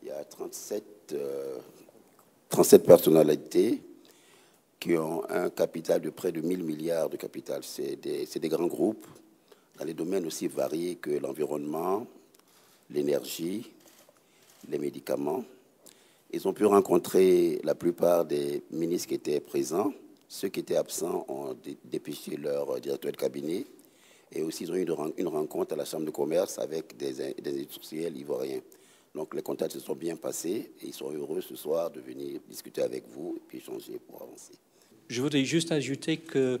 Il y a 37 personnalités qui ont un capital de près de 1000 milliards de capital. C'est des grands groupes dans les domaines aussi variés que l'environnement, l'énergie, les médicaments. Ils ont pu rencontrer la plupart des ministres qui étaient présents. Ceux qui étaient absents ont dépêché leur directeur de cabinet. Et aussi, ils ont eu une rencontre à la Chambre de commerce avec des industriels ivoiriens. Donc, les contacts se sont bien passés et ils sont heureux ce soir de venir discuter avec vous et puis échanger pour avancer. Je voudrais juste ajouter que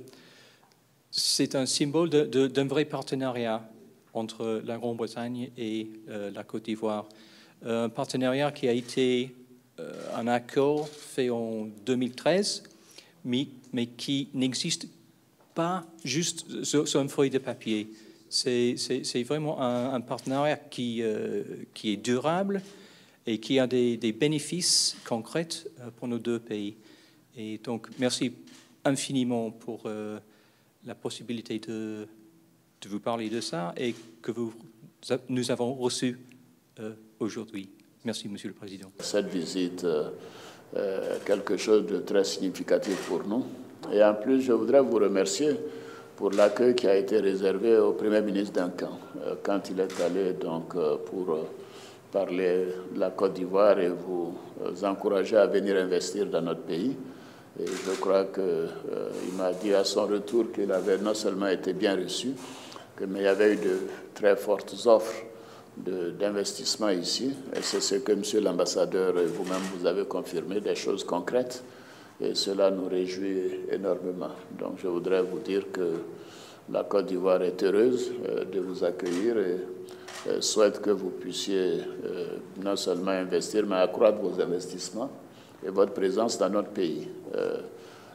c'est un symbole d'un vrai partenariat entre la Grande-Bretagne et la Côte d'Ivoire. Un partenariat qui a été un accord fait en 2013, mais qui n'existe pas juste sur une feuille de papier. C'est vraiment un partenariat qui est durable et qui a des bénéfices concrets pour nos deux pays. Et donc, merci infiniment pour la possibilité de vous parler de ça et que nous avons reçu aujourd'hui. Merci, Monsieur le Président. Cette visite est quelque chose de très significatif pour nous. Et en plus, je voudrais vous remercier pour l'accueil qui a été réservé au Premier ministre Duncan quand il est allé donc, pour parler de la Côte d'Ivoire et vous encourager à venir investir dans notre pays. Et je crois qu'il m'a dit à son retour qu'il avait non seulement été bien reçu, mais il y avait eu de très fortes offres d'investissement ici. Et c'est ce que M. l'ambassadeur et vous-même vous avez confirmé, des choses concrètes. Et cela nous réjouit énormément. Donc je voudrais vous dire que la Côte d'Ivoire est heureuse de vous accueillir et souhaite que vous puissiez non seulement investir, mais accroître vos investissements et votre présence dans notre pays.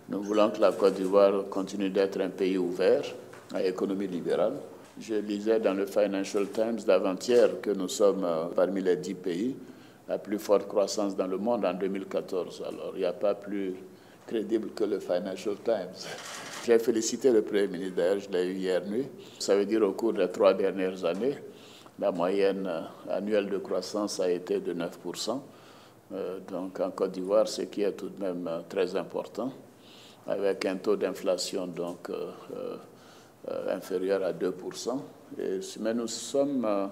Nous voulons que la Côte d'Ivoire continue d'être un pays ouvert à l'économie libérale. Je lisais dans le Financial Times d'avant-hier que nous sommes parmi les 10 pays la plus forte croissance dans le monde en 2014. Alors, il n'y a pas plus crédible que le Financial Times. J'ai félicité le Premier ministre, d'ailleurs, je l'ai eu hier nuit. Ça veut dire au cours des 3 dernières années, la moyenne annuelle de croissance a été de 9%. Donc en Côte d'Ivoire, ce qui est tout de même très important, avec un taux d'inflation donc inférieur à 2%. Mais nous sommes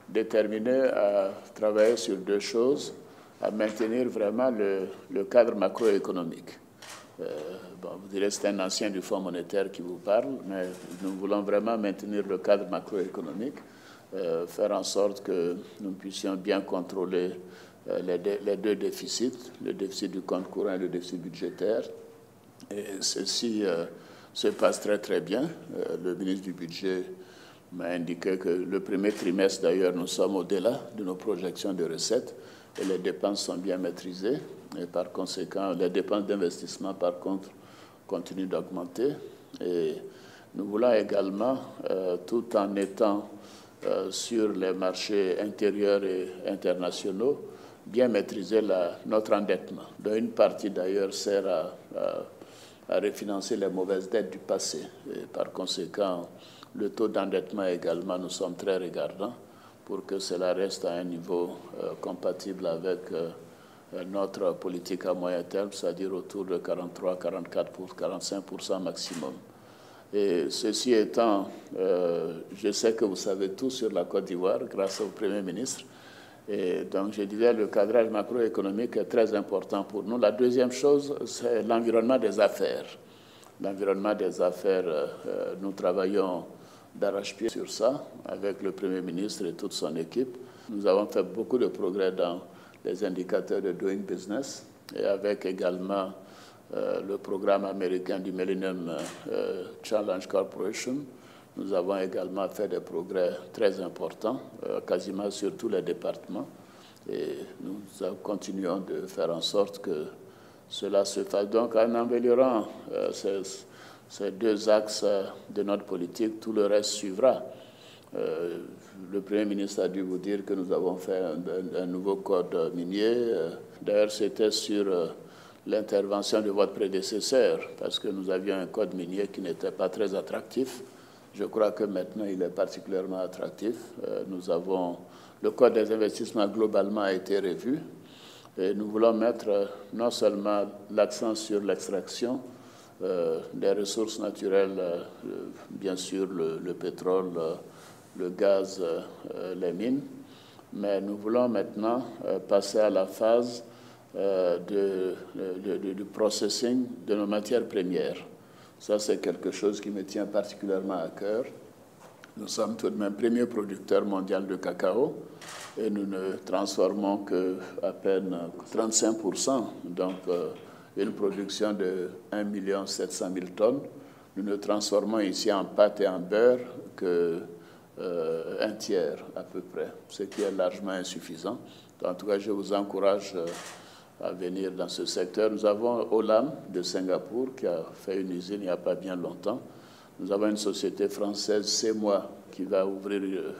déterminés à travailler sur 2 choses, à maintenir vraiment le cadre macroéconomique. Vous direz que c'est un ancien du Fonds monétaire qui vous parle, mais nous voulons vraiment maintenir le cadre macroéconomique, faire en sorte que nous puissions bien contrôler les 2 déficits, le déficit du compte courant et le déficit budgétaire. Et ceci se passe très très bien. Le ministre du Budget m'a indiqué que le premier trimestre, d'ailleurs, nous sommes au-delà de nos projections de recettes et les dépenses sont bien maîtrisées. Et par conséquent, les dépenses d'investissement, par contre, continuent d'augmenter. Et nous voulons également, tout en étant sur les marchés intérieurs et internationaux, bien maîtriser notre endettement, dont une partie d'ailleurs sert à refinancer les mauvaises dettes du passé. Et par conséquent, le taux d'endettement également, nous sommes très regardants pour que cela reste à un niveau compatible avec notre politique à moyen terme, c'est-à-dire autour de 43, 44, 45% maximum. Et ceci étant, je sais que vous savez tout sur la Côte d'Ivoire grâce au Premier ministre. Et donc, je disais, le cadrage macroéconomique est très important pour nous. La deuxième chose, c'est l'environnement des affaires. L'environnement des affaires, nous travaillons d'arrache-pied sur ça avec le Premier ministre et toute son équipe. Nous avons fait beaucoup de progrès dans les indicateurs de Doing Business et avec également le programme américain du Millennium Challenge Corporation. Nous avons également fait des progrès très importants, quasiment sur tous les départements. Et nous continuons de faire en sorte que cela se fasse. Donc, en améliorant ces 2 axes de notre politique, tout le reste suivra. Le Premier ministre a dû vous dire que nous avons fait un nouveau code minier. D'ailleurs, c'était sur l'intervention de votre prédécesseur, parce que nous avions un code minier qui n'était pas très attractif. Je crois que maintenant, il est particulièrement attractif. Nous avons le code des investissements globalement a été revu. Et nous voulons mettre non seulement l'accent sur l'extraction des ressources naturelles, bien sûr le pétrole, le gaz, les mines, mais nous voulons maintenant passer à la phase du processing de nos matières premières. Ça, c'est quelque chose qui me tient particulièrement à cœur. Nous sommes tout de même premier producteur mondial de cacao et nous ne transformons qu'à peine 35%, donc une production de 1 700 000 tonnes. Nous ne transformons ici en pâte et en beurre qu'un tiers à peu près, ce qui est largement insuffisant. En tout cas, je vous encourage à venir dans ce secteur. Nous avons Olam de Singapour qui a fait une usine il n'y a pas bien longtemps. Nous avons une société française, C'est Moi, qui va ouvrir une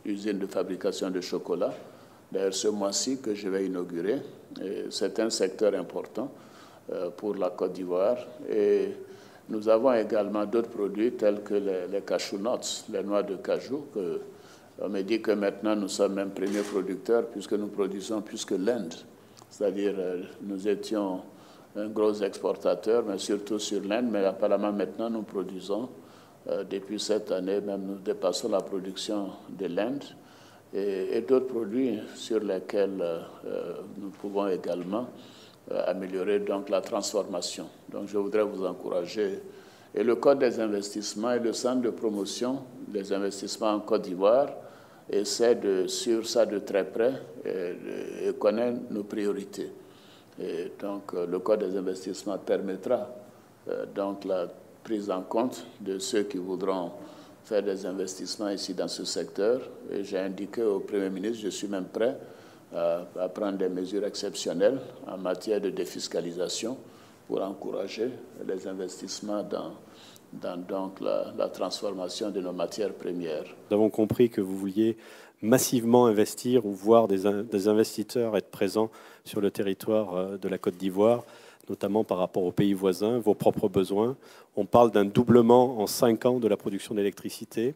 usine de fabrication de chocolat. D'ailleurs, ce mois-ci que je vais inaugurer. C'est un secteur important pour la Côte d'Ivoire. Et nous avons également d'autres produits tels que les cashew nuts, les noix de cajou. On me dit que maintenant nous sommes même premiers producteurs puisque nous produisons plus que l'Inde. C'est-à-dire nous étions un gros exportateur, mais surtout sur l'Inde, mais apparemment maintenant nous produisons, depuis cette année même, nous dépassons la production de l'Inde et d'autres produits sur lesquels nous pouvons également améliorer donc la transformation. Donc je voudrais vous encourager. Et le Code des investissements et le Centre de promotion des investissements en Côte d'Ivoire essaie de suivre ça de très près et connaît nos priorités. Et donc le Code des investissements permettra donc la prise en compte de ceux qui voudront faire des investissements ici dans ce secteur. Et j'ai indiqué au Premier ministre, je suis même prêt à prendre des mesures exceptionnelles en matière de défiscalisation pour encourager les investissements dans donc la transformation de nos matières premières. Nous avons compris que vous vouliez massivement investir ou voir des investisseurs être présents sur le territoire de la Côte d'Ivoire, notamment par rapport aux pays voisins, vos propres besoins. On parle d'un doublement en 5 ans de la production d'électricité.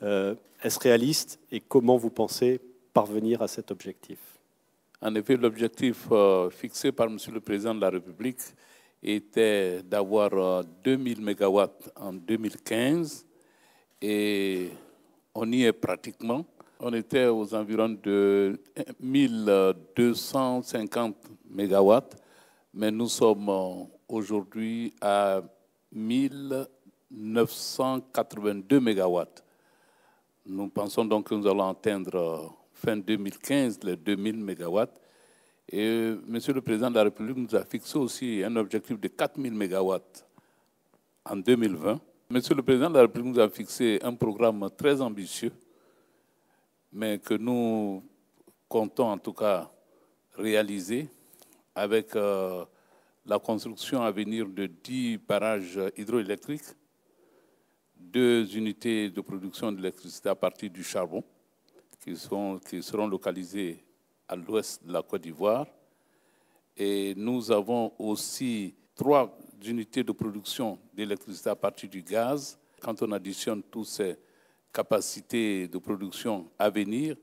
Est-ce réaliste et comment vous pensez parvenir à cet objectif? En effet, l'objectif fixé par M. le Président de la République était d'avoir 2000 MW en 2015 et on y est pratiquement. On était aux environs de 1250 MW, mais nous sommes aujourd'hui à 1982 MW. Nous pensons donc que nous allons atteindre fin 2015 les 2000 MW. Et Monsieur le Président de la République nous a fixé aussi un objectif de 4000 MW en 2020. Monsieur le Président de la République nous a fixé un programme très ambitieux, mais que nous comptons en tout cas réaliser avec la construction à venir de 10 barrages hydroélectriques, 2 unités de production d'électricité à partir du charbon qui seront localisées à l'ouest de la Côte d'Ivoire. Et nous avons aussi 3 unités de production d'électricité à partir du gaz. Quand on additionne toutes ces capacités de production à venir,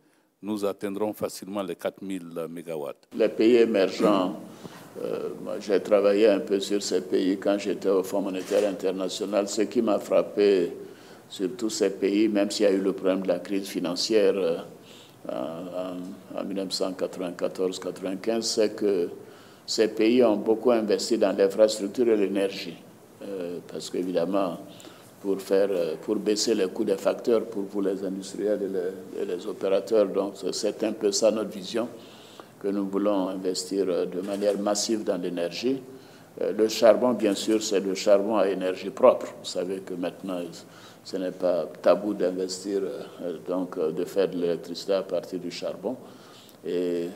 nous atteindrons facilement les 4000 MW. Les pays émergents, j'ai travaillé un peu sur ces pays quand j'étais au Fonds monétaire international. Ce qui m'a frappé sur tous ces pays, même s'il y a eu le problème de la crise financière en 1994-95, c'est que ces pays ont beaucoup investi dans l'infrastructure et l'énergie. Parce qu'évidemment, pour baisser les coûts des facteurs pour vous les industriels et les opérateurs, donc c'est un peu ça notre vision, que nous voulons investir de manière massive dans l'énergie. Le charbon, bien sûr, c'est le charbon à énergie propre. Vous savez que maintenant, ce n'est pas tabou d'investir, donc de faire de l'électricité à partir du charbon. Et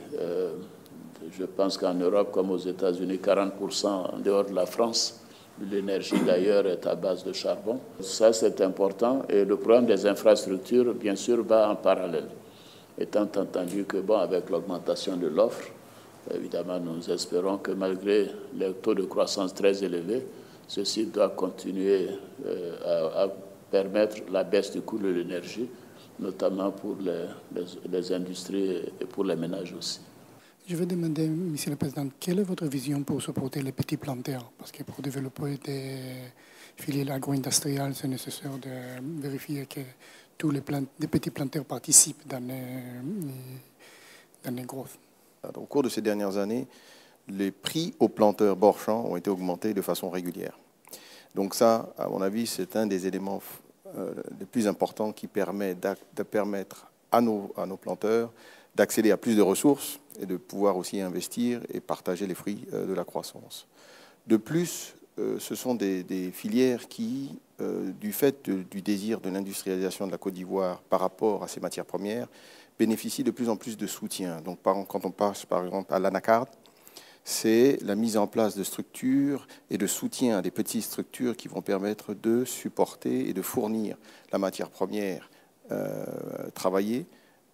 je pense qu'en Europe, comme aux États-Unis, 40% en dehors de la France, l'énergie d'ailleurs est à base de charbon. Ça, c'est important. Et le problème des infrastructures, bien sûr, va en parallèle. Étant entendu que, bon, avec l'augmentation de l'offre, évidemment, nous espérons que malgré les taux de croissance très élevés, ceci doit continuer à permettre la baisse du coût de l'énergie, notamment pour les industries et pour les ménages aussi. Je veux demander, Monsieur le Président, quelle est votre vision pour supporter les petits planteurs? Parce que pour développer des filières agro-industrielles, c'est nécessaire de vérifier que tous les petits planteurs participent dans les growth. Au cours de ces dernières années, les prix aux planteurs bord-champ ont été augmentés de façon régulière. Donc ça, à mon avis, c'est un des éléments les plus importants qui permet de permettre à nos planteurs d'accéder à plus de ressources et de pouvoir aussi investir et partager les fruits de la croissance. De plus, ce sont des filières qui, du fait du désir de l'industrialisation de la Côte d'Ivoire par rapport à ces matières premières, bénéficient de plus en plus de soutien. Donc, quand on passe par exemple à l'anacarde, c'est la mise en place de structures et de soutien à des petites structures qui vont permettre de supporter et de fournir la matière première travaillée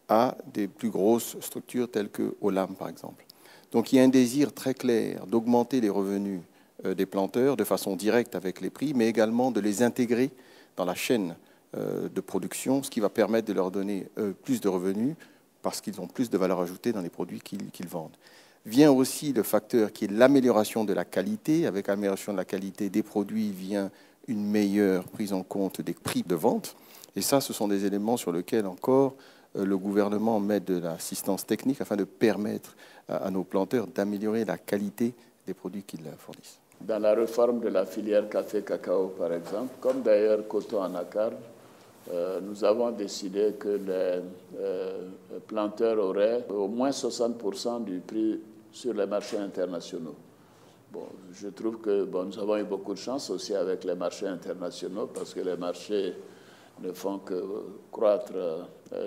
à des plus grosses structures telles que Olam, par exemple. Donc il y a un désir très clair d'augmenter les revenus des planteurs de façon directe avec les prix, mais également de les intégrer dans la chaîne de production, ce qui va permettre de leur donner plus de revenus parce qu'ils ont plus de valeur ajoutée dans les produits qu'ils vendent. Vient aussi le facteur qui est l'amélioration de la qualité. Avec l'amélioration de la qualité des produits vient une meilleure prise en compte des prix de vente. Et ça, ce sont des éléments sur lesquels encore le gouvernement met de l'assistance technique afin de permettre à nos planteurs d'améliorer la qualité des produits qu'ils fournissent. Dans la réforme de la filière café-cacao, par exemple, comme d'ailleurs coton anacarde, nous avons décidé que les planteurs auraient au moins 60% du prix sur les marchés internationaux. Bon, je trouve que nous avons eu beaucoup de chance aussi avec les marchés internationaux parce que les marchés ne font que croître.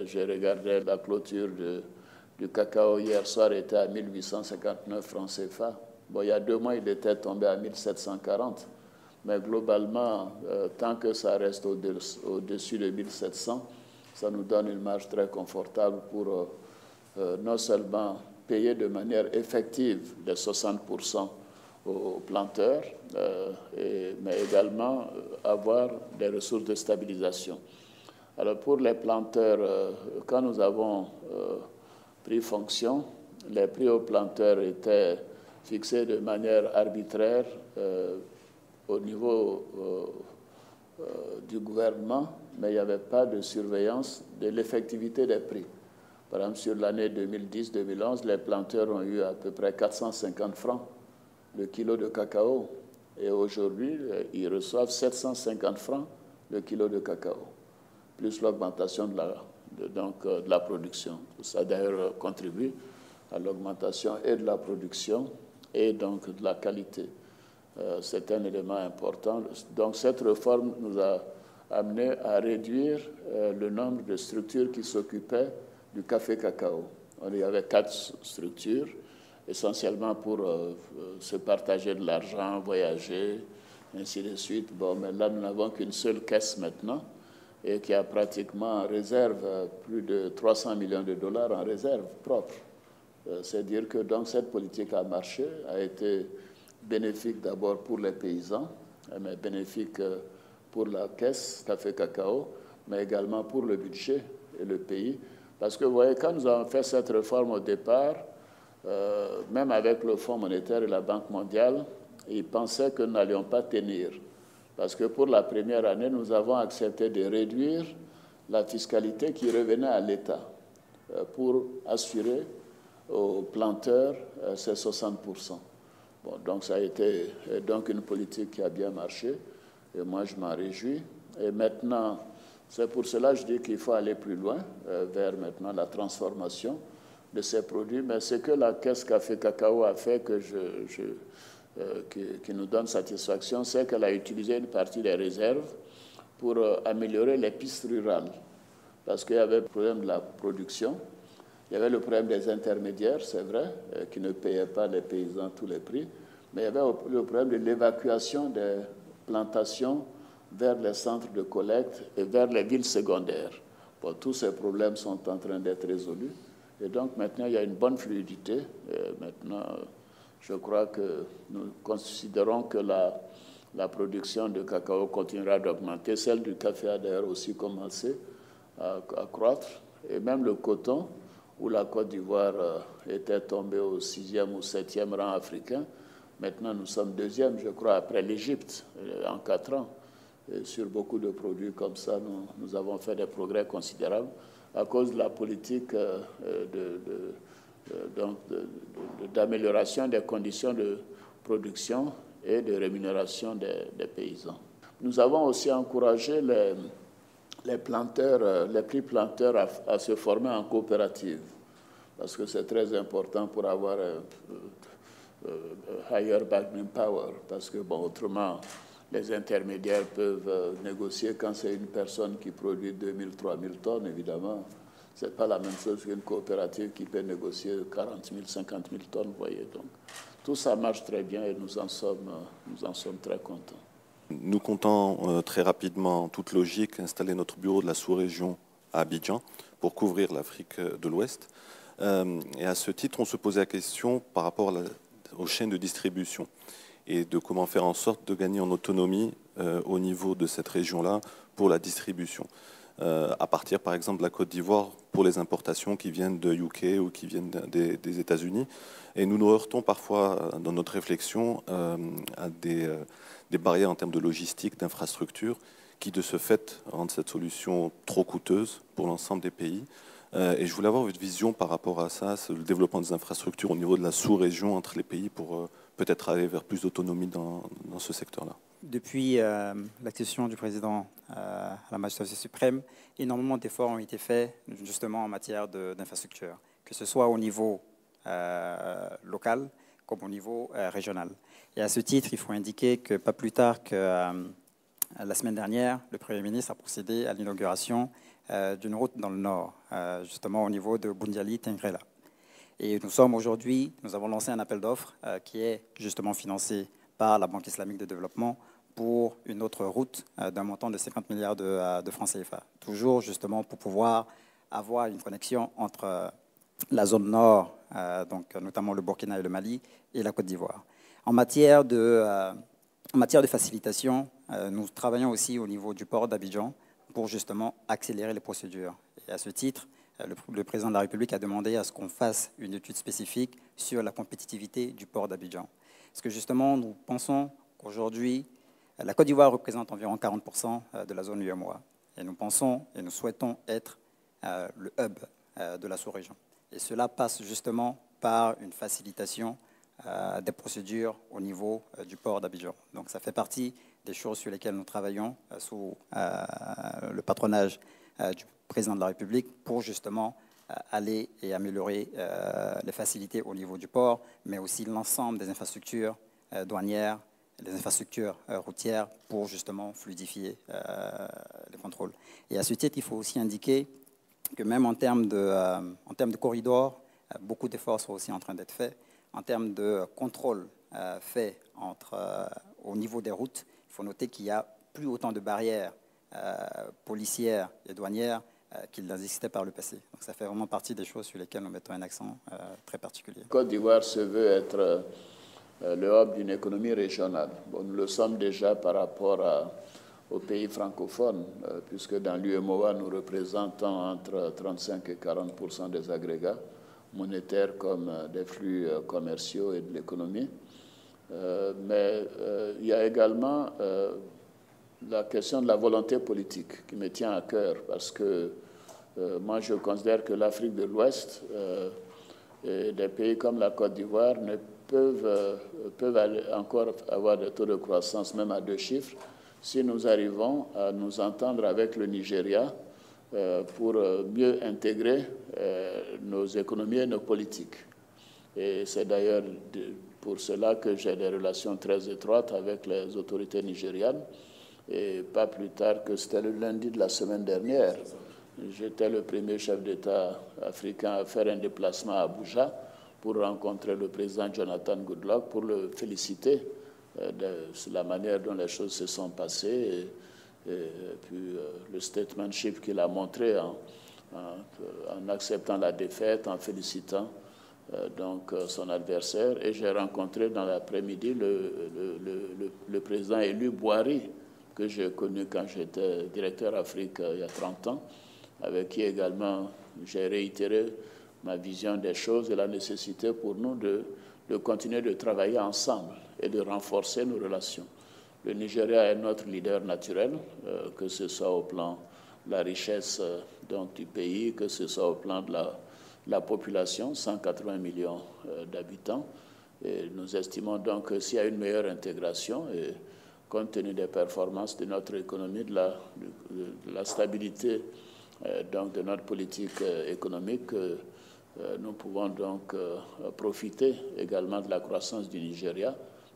J'ai regardé la clôture du cacao hier soir, était à 1859 francs CFA. Bon, il y a 2 mois, il était tombé à 1740. Mais globalement, tant que ça reste au-dessus de 1700, ça nous donne une marge très confortable pour non seulement payer de manière effective les 60% aux planteurs, mais également avoir des ressources de stabilisation. Alors pour les planteurs, quand nous avons pris fonction, les prix aux planteurs étaient fixés de manière arbitraire au niveau du gouvernement, mais il n'y avait pas de surveillance de l'effectivité des prix. Par exemple, sur l'année 2010-2011, les planteurs ont eu à peu près 450 francs le kilo de cacao. Et aujourd'hui, ils reçoivent 750 francs le kilo de cacao, plus l'augmentation de la production. Tout ça, d'ailleurs, contribue à l'augmentation et de la production et donc de la qualité. C'est un élément important. Donc cette réforme nous a amené à réduire le nombre de structures qui s'occupaient du café-cacao. Il y avait 4 structures, essentiellement pour se partager de l'argent, voyager, ainsi de suite. Bon, mais là, nous n'avons qu'une seule caisse maintenant et qui a pratiquement en réserve plus de 300 millions de dollars en réserve propre. C'est dire que donc cette politique a marché, a été bénéfique d'abord pour les paysans, mais bénéfique pour la caisse café-cacao, mais également pour le budget et le pays. Parce que vous voyez, quand nous avons fait cette réforme au départ, même avec le Fonds monétaire et la Banque mondiale, ils pensaient que nous n'allions pas tenir. Parce que pour la première année, nous avons accepté de réduire la fiscalité qui revenait à l'État pour assurer aux planteurs ces 60%. Bon, donc ça a été donc une politique qui a bien marché et moi je m'en réjouis. Et maintenant, c'est pour cela que je dis qu'il faut aller plus loin vers maintenant la transformation de ces produits. Mais ce que la Caisse Café-Cacao a fait qui nous donne satisfaction, c'est qu'elle a utilisé une partie des réserves pour améliorer les pistes rurales. Parce qu'il y avait le problème de la production, il y avait le problème des intermédiaires, c'est vrai, qui ne payaient pas les paysans tous les prix, mais il y avait le problème de l'évacuation des plantations vers les centres de collecte et vers les villes secondaires. Bon, tous ces problèmes sont en train d'être résolus. Et donc maintenant, il y a une bonne fluidité. Et maintenant, je crois que nous considérons que la production de cacao continuera d'augmenter. Celle du café a d'ailleurs aussi commencé à croître. Et même le coton, où la Côte d'Ivoire était tombée au 6e ou 7e rang africain. Maintenant, nous sommes 2e, je crois, après l'Égypte, en 4 ans. Et sur beaucoup de produits comme ça, nous avons fait des progrès considérables à cause de la politique d'amélioration des conditions de production et de rémunération des paysans. Nous avons aussi encouragé les prix planteurs à se former en coopérative, parce que c'est très important pour avoir higher bargaining power, parce que bon, autrement, les intermédiaires peuvent négocier quand c'est une personne qui produit 2000, 3000 tonnes, évidemment. Ce n'est pas la même chose qu'une coopérative qui peut négocier 40 000, 50 000 tonnes, vous voyez. Donc, tout ça marche très bien et nous en sommes très contents. Nous comptons très rapidement, en toute logique, installer notre bureau de la sous-région à Abidjan pour couvrir l'Afrique de l'Ouest. Et à ce titre, on se posait la question par rapport aux chaînes de distribution et de comment faire en sorte de gagner en autonomie au niveau de cette région-là pour la distribution. À partir, par exemple, de la Côte d'Ivoire pour les importations qui viennent de UK ou qui viennent des États-Unis. Et nous nous heurtons parfois, dans notre réflexion, à des barrières en termes de logistique, d'infrastructure, qui, de ce fait, rendent cette solution trop coûteuse pour l'ensemble des pays. Et je voulais avoir votre vision par rapport à ça, le développement des infrastructures au niveau de la sous-région entre les pays pour peut-être aller vers plus d'autonomie dans ce secteur-là. Depuis l'accession du président à la magistrature suprême, énormément d'efforts ont été faits justement en matière d'infrastructure, que ce soit au niveau local comme au niveau régional. Et à ce titre, il faut indiquer que pas plus tard que la semaine dernière, le Premier ministre a procédé à l'inauguration d'une route dans le nord, justement au niveau de Boundiali-Tengrela. Et nous avons lancé un appel d'offres qui est justement financé par la Banque islamique de développement pour une autre route d'un montant de 50 milliards de francs CFA. Toujours justement pour pouvoir avoir une connexion entre la zone nord, donc notamment le Burkina et le Mali, et la Côte d'Ivoire. En matière de facilitation, nous travaillons aussi au niveau du port d'Abidjan pour justement accélérer les procédures. Et à ce titre, le président de la République a demandé à ce qu'on fasse une étude spécifique sur la compétitivité du port d'Abidjan. Parce que justement, nous pensons qu'aujourd'hui, la Côte d'Ivoire représente environ 40% de la zone UEMOA. Et nous pensons et nous souhaitons être le hub de la sous-région. Et cela passe justement par une facilitation des procédures au niveau du port d'Abidjan. Donc ça fait partie des choses sur lesquelles nous travaillons sous le patronage du président de la République pour justement aller et améliorer les facilités au niveau du port, mais aussi l'ensemble des infrastructures douanières, les infrastructures routières pour justement fluidifier les contrôles. Et à ce titre, il faut aussi indiquer que même en termes de corridors, beaucoup d'efforts sont aussi en train d'être faits. En termes de contrôle fait au niveau des routes, il faut noter qu'il n'y a plus autant de barrières policières et douanières qu'il existait par le passé. Donc ça fait vraiment partie des choses sur lesquelles nous mettons un accent très particulier. Côte d'Ivoire se veut être le hub d'une économie régionale. Bon, nous le sommes déjà par rapport aux pays francophones, puisque dans l'UEMOA, nous représentons entre 35 et 40% des agrégats monétaires comme des flux commerciaux et de l'économie. Mais il y a également la question de la volonté politique qui me tient à cœur, parce que moi je considère que l'Afrique de l'Ouest et des pays comme la Côte d'Ivoire ne peuvent encore avoir des taux de croissance même à 2 chiffres si nous arrivons à nous entendre avec le Nigeria pour mieux intégrer nos économies et nos politiques. Et c'est d'ailleurs pour cela que j'ai des relations très étroites avec les autorités nigérianes. Et pas plus tard que c'était le lundi de la semaine dernière, j'étais le premier chef d'État africain à faire un déplacement à Abuja pour rencontrer le président Jonathan Goodluck, pour le féliciter de la manière dont les choses se sont passées et puis le statesmanship qu'il a montré en acceptant la défaite, en félicitant donc son adversaire, et j'ai rencontré dans l'après-midi le président élu Boari, que j'ai connu quand j'étais directeur Afrique il y a 30 ans, avec qui également j'ai réitéré ma vision des choses et la nécessité pour nous de continuer de travailler ensemble et de renforcer nos relations. Le Nigeria est notre leader naturel, que ce soit au plan de la richesse donc, du pays, que ce soit au plan de la population, 180 millions d'habitants. Et nous estimons donc que s'il y a une meilleure intégration, et compte tenu des performances de notre économie, de la stabilité donc de notre politique économique, nous pouvons donc profiter également de la croissance du Nigeria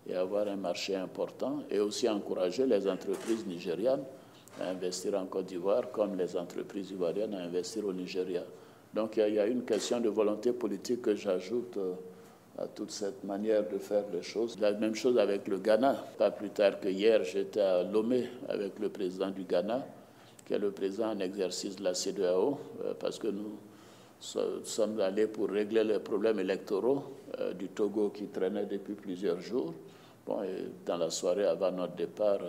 et avoir un marché important et aussi encourager les entreprises nigérianes à investir en Côte d'Ivoire comme les entreprises ivoiriennes à investir au Nigeria. Donc il y a une question de volonté politique que j'ajoute à toute cette manière de faire les choses. La même chose avec le Ghana. Pas plus tard que hier, j'étais à Lomé avec le président du Ghana, qui est le président en exercice de la CEDEAO, parce que nous sommes allés pour régler les problèmes électoraux du Togo qui traînaient depuis plusieurs jours. Bon, et dans la soirée avant notre départ,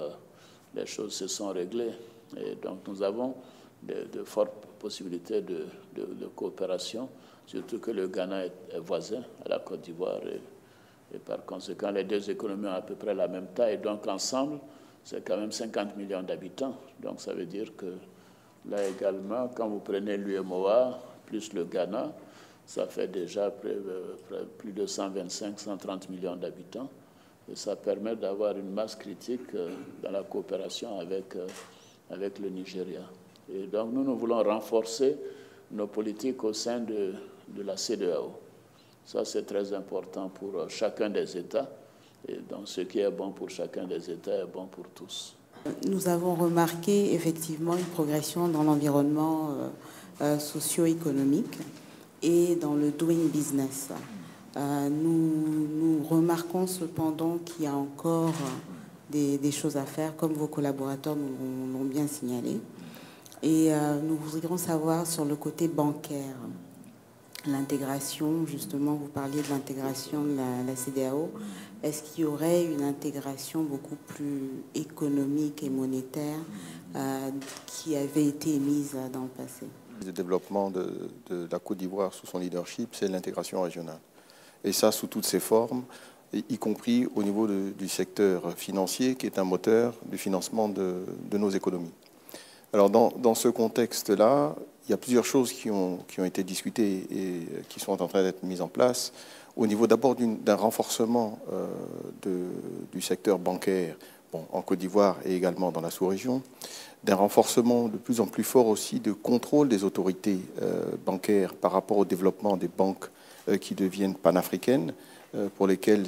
les choses se sont réglées. Et donc nous avons de fortes possibilités de coopération, surtout que le Ghana est voisin à la Côte d'Ivoire. Et par conséquent, les deux économies ont à peu près la même taille. Donc ensemble, c'est quand même 50 millions d'habitants. Donc ça veut dire que là également, quand vous prenez l'UMOA, plus le Ghana, ça fait déjà plus de 125-130 millions d'habitants. Et ça permet d'avoir une masse critique dans la coopération avec le Nigeria. Et donc nous voulons renforcer nos politiques au sein de la CEDEAO. Ça, c'est très important pour chacun des États. Et donc ce qui est bon pour chacun des États est bon pour tous. Nous avons remarqué effectivement une progression dans l'environnement socio-économique et dans le doing business. Nous remarquons cependant qu'il y a encore des choses à faire, comme vos collaborateurs nous l'ont bien signalé. Et nous voudrions savoir sur le côté bancaire, l'intégration, justement, vous parliez de l'intégration de la CEDEAO. Est-ce qu'il y aurait une intégration beaucoup plus économique et monétaire qui avait été émise dans le passé? Le développement de la Côte d'Ivoire sous son leadership, c'est l'intégration régionale. Et ça, sous toutes ses formes, y compris au niveau du secteur financier, qui est un moteur du financement de nos économies. Alors, dans ce contexte-là, il y a plusieurs choses qui ont été discutées et qui sont en train d'être mises en place. Au niveau d'abord d'un renforcement du secteur bancaire, en Côte d'Ivoire et également dans la sous-région, d'un renforcement de plus en plus fort aussi de contrôle des autorités bancaires par rapport au développement des banques qui deviennent panafricaines, pour lesquelles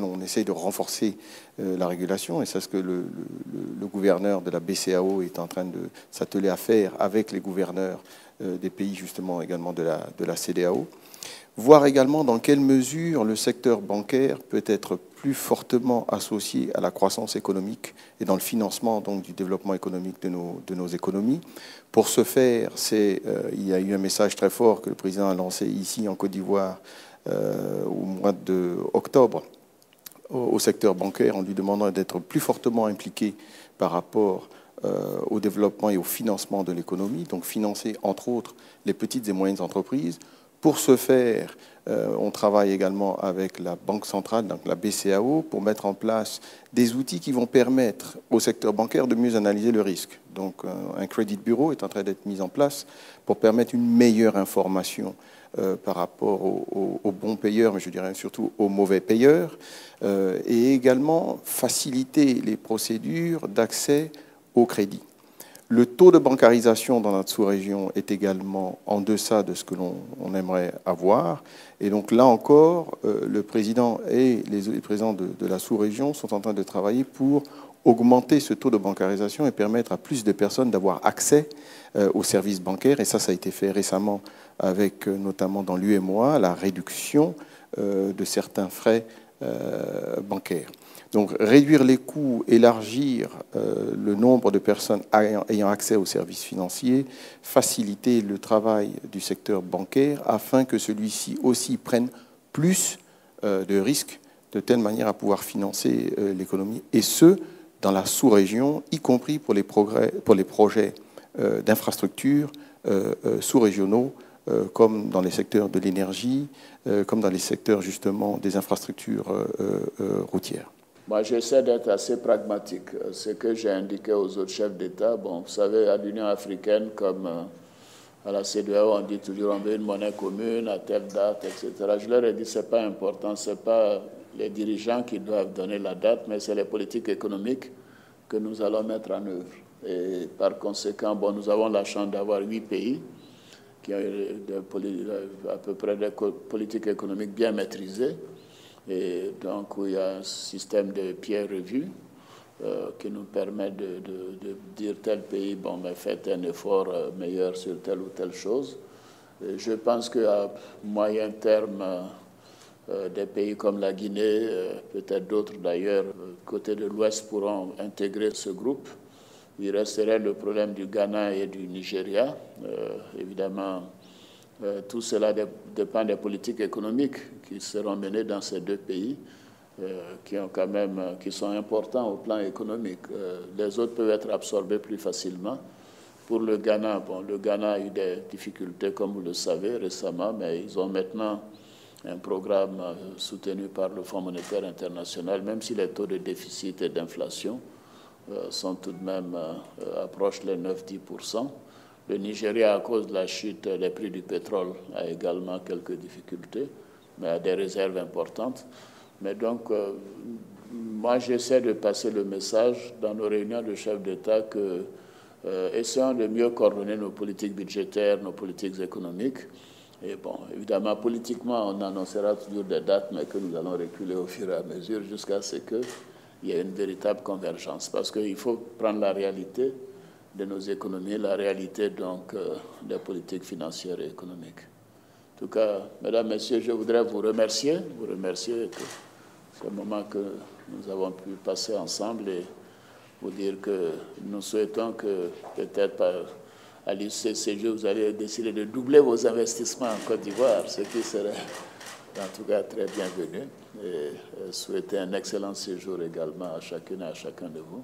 on essaye de renforcer la régulation. Et c'est ce que le gouverneur de la BCAO est en train de s'atteler à faire avec les gouverneurs des pays justement également de la CEDEAO. Voir également dans quelle mesure le secteur bancaire peut être plus fortement associé à la croissance économique et dans le financement donc, du développement économique de nos économies. Pour ce faire, il y a eu un message très fort que le président a lancé ici en Côte d'Ivoire au mois d'octobre au secteur bancaire en lui demandant d'être plus fortement impliqué par rapport au développement et au financement de l'économie, donc financer entre autres les petites et moyennes entreprises. Pour ce faire, on travaille également avec la Banque centrale, donc la BCAO, pour mettre en place des outils qui vont permettre au secteur bancaire de mieux analyser le risque. Donc un credit bureau est en train d'être mis en place pour permettre une meilleure information par rapport aux bons payeurs, mais je dirais surtout aux mauvais payeurs, et également faciliter les procédures d'accès au crédit. Le taux de bancarisation dans notre sous-région est également en deçà de ce que l'on aimerait avoir. Et donc là encore, le président et les présidents de la sous-région sont en train de travailler pour augmenter ce taux de bancarisation et permettre à plus de personnes d'avoir accès aux services bancaires. Et ça a été fait récemment avec notamment dans l'UMOA, la réduction de certains frais bancaires. Donc réduire les coûts, élargir le nombre de personnes ayant accès aux services financiers, faciliter le travail du secteur bancaire afin que celui-ci aussi prenne plus de risques de telle manière à pouvoir financer l'économie, et ce, dans la sous-région, y compris pour les projets d'infrastructures sous-régionaux, comme dans les secteurs de l'énergie, comme dans les secteurs justement des infrastructures routières. Moi, j'essaie d'être assez pragmatique. Ce que j'ai indiqué aux autres chefs d'État, bon, vous savez, à l'Union africaine, comme à la CEDEAO, on dit toujours on veut une monnaie commune à telle date, etc. Je leur ai dit ce n'est pas important, ce n'est pas les dirigeants qui doivent donner la date, mais c'est les politiques économiques que nous allons mettre en œuvre. Et par conséquent, bon, nous avons la chance d'avoir 8 pays qui ont à peu près des politiques économiques bien maîtrisées. Et donc, il y a un système de peer review qui nous permet de dire tel pays, bon, mais faites un effort meilleur sur telle ou telle chose. Et je pense qu'à moyen terme, des pays comme la Guinée, peut-être d'autres d'ailleurs, côté de l'Ouest, pourront intégrer ce groupe. Il resterait le problème du Ghana et du Nigeria. Évidemment, tout cela dépend des politiques économiques qui seront menées dans ces deux pays, qui sont importants au plan économique. Les autres peuvent être absorbés plus facilement. Pour le Ghana, bon, le Ghana a eu des difficultés, comme vous le savez, récemment, mais ils ont maintenant un programme soutenu par le Fonds monétaire international, même si les taux de déficit et d'inflation sont tout de même approchent les 9-10%. Le Nigeria, à cause de la chute des prix du pétrole, a également quelques difficultés, mais a des réserves importantes. Mais donc, moi, j'essaie de passer le message dans nos réunions de chefs d'État que essayons de mieux coordonner nos politiques budgétaires, nos politiques économiques. Et bon, évidemment, politiquement, on annoncera toujours des dates, mais que nous allons reculer au fur et à mesure jusqu'à ce qu'il y ait une véritable convergence. Parce qu'il faut prendre la réalité de nos économies, la réalité donc des politiques financières et économiques. En tout cas, mesdames, messieurs, je voudrais vous remercier que ce moment que nous avons pu passer ensemble et vous dire que nous souhaitons que peut-être à l'issue de ces Jeux, vous allez décider de doubler vos investissements en Côte d'Ivoire, ce qui serait en tout cas très bienvenu. Et souhaiter un excellent séjour également à chacune et à chacun de vous.